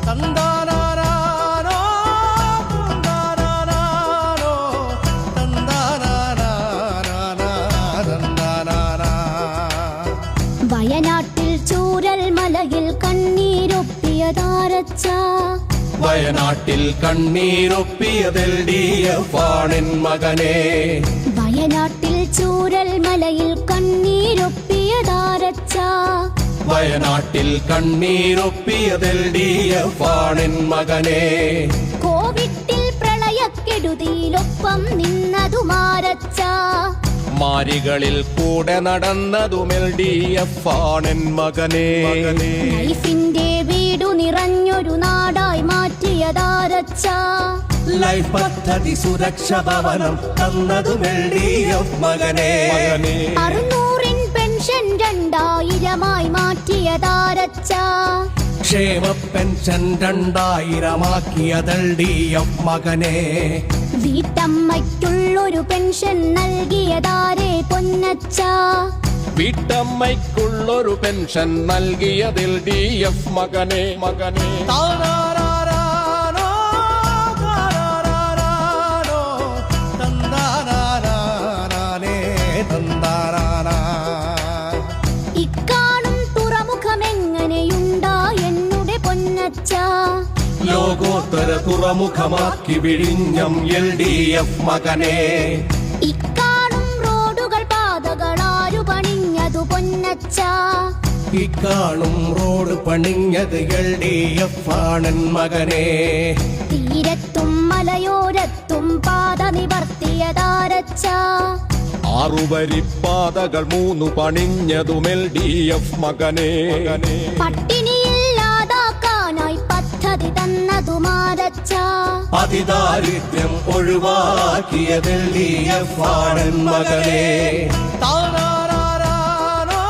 തന്താനാനാനോ തന്താനാനാനോ തന്താനാനാനാ തന്താനാനാ. വയനാട്ടിൽ ചൂരൽ മലയിൽ കണ്ണീരൊപ്പിയതാരച്ച. വയനാട്ടിൽ കണ്ണീരൊപ്പിയതിൽ LDF ആണെൻ മകനെ. വയനാട്ടിൽ ചൂരൽ മലയിൽ കണ്ണീരൊപ്പിയതാരച്ച. വയനാട്ടിൽ കണ്ണീരൊപ്പിയതിൽ LDF ആണെൻ മകനെ. കോവിഡിൽ പ്രളയക്കെടുതിയിലൊപ്പം നിന്നതുമാരച്ച. മാരികളിൽ കൂടെ നടന്നതും LDF ആണെൻ മകനെ. ലൈഫിന്റെ വീടു നിറഞ്ഞൊരു നാടായി മാറ്റിയതാരച്ച. ലൈഫ് പദ്ധതി സുരക്ഷ ഭവനം തന്നതും LDF മകനെ. 600 പെൻഷൻ 2000 മാറ്റിയതാരച്ച. ക്ഷേമ പെൻഷൻ 2000 LDF മകനെ. വീട്ടമ്മയ്ക്കുള്ളൊരു പെൻഷൻ നൽകിയതാരേ പൊന്നച്ച. വീട്ടമ്മയ്ക്കുള്ളൊരു പെൻഷൻ നൽകിയതിൽ LDF മകനെ. താനാരാരാനോ താനാരാരാനോ തന്താനാനാനേ തന്താനാനാ. ഇക്കാണും തുറമുഖമെങ്ങനെയുണ്ടാ എന്നുടെ പൊന്നച്ച. ലോകോത്തര തുറമുഖമാക്കി വിഴിഞ്ഞം LDF മകനെ. ഇക്കാണും റോഡുകൾ പാതകളാരു പണിഞ്ഞതു പൊന്നച്ച. ഇക്കാണും റോഡ് പണിഞ്ഞത് LDF ആണെൻ മകനെ. തീരത്തും മലയോരത്തും പാത നിവർത്തിയതാരച്ച. 6 വരിപ്പാതകൾ 3 പണിഞ്ഞതും LDF മകനെ. പട്ടിണിയില്ലാതാക്കാനായി പദ്ധതി തന്നതുമാരച്ച. അതിദാരിദ്ര്യം ഒഴിവാക്കിയത് LDF ആണെൻ മകനെ. താനാരാരാനോ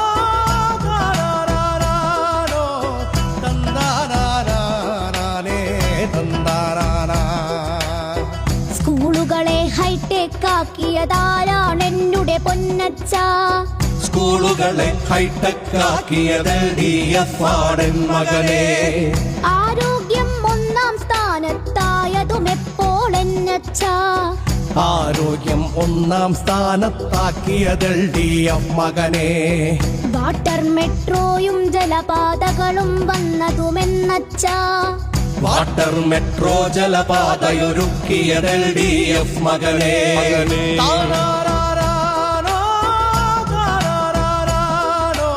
താനാരാരാനോ തന്താനാനാനേ തന്താനാനാ. സ്കൂളുകളെ ഹൈടെക് ആക്കിയതാരാണെന്നുടെ പൊന്നച്ച. സ്കൂളുകളെ ഹൈടെക് ആക്കിയത് LDF ആണെൻ മകനെ. ആരോഗ്യം 1-ാം സ്ഥാനത്തായതും എപ്പോൾ എന്നച്ച. ആരോഗ്യം 1-ാം സ്ഥാനത്താക്കിയത് LDF മകനെ. വാട്ടർ മെട്രോയും ജലപാതകളും വന്നതുമെന്നച്ച. വാട്ടർ മെട്രോ ജലപാതയൊരുക്കിയത് LDF മകനെ. താനാരാരാനോ താനാരാരാനോ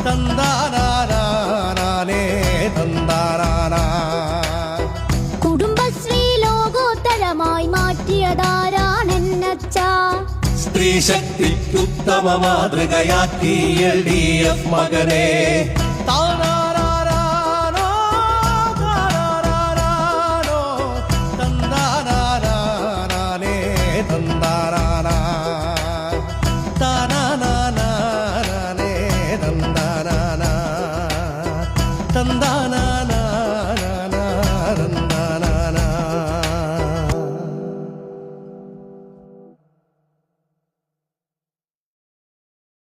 തന്താനാനാനേ തന്താനാനാ. കുടുംബശ്രീ ലോകോത്തരമായി മാറ്റിയതാരാണെന്നച്ച. സ്ത്രീ ശക്തിക്കുത്തമ മാതൃകയാക്കി LDF മകനെ. താനാരാരാനോ താനാരാരാനോ തന്താനാനാനേ തന്താനാനാ താനാനാനേ തന്താനാനാ തന്താനാനാ.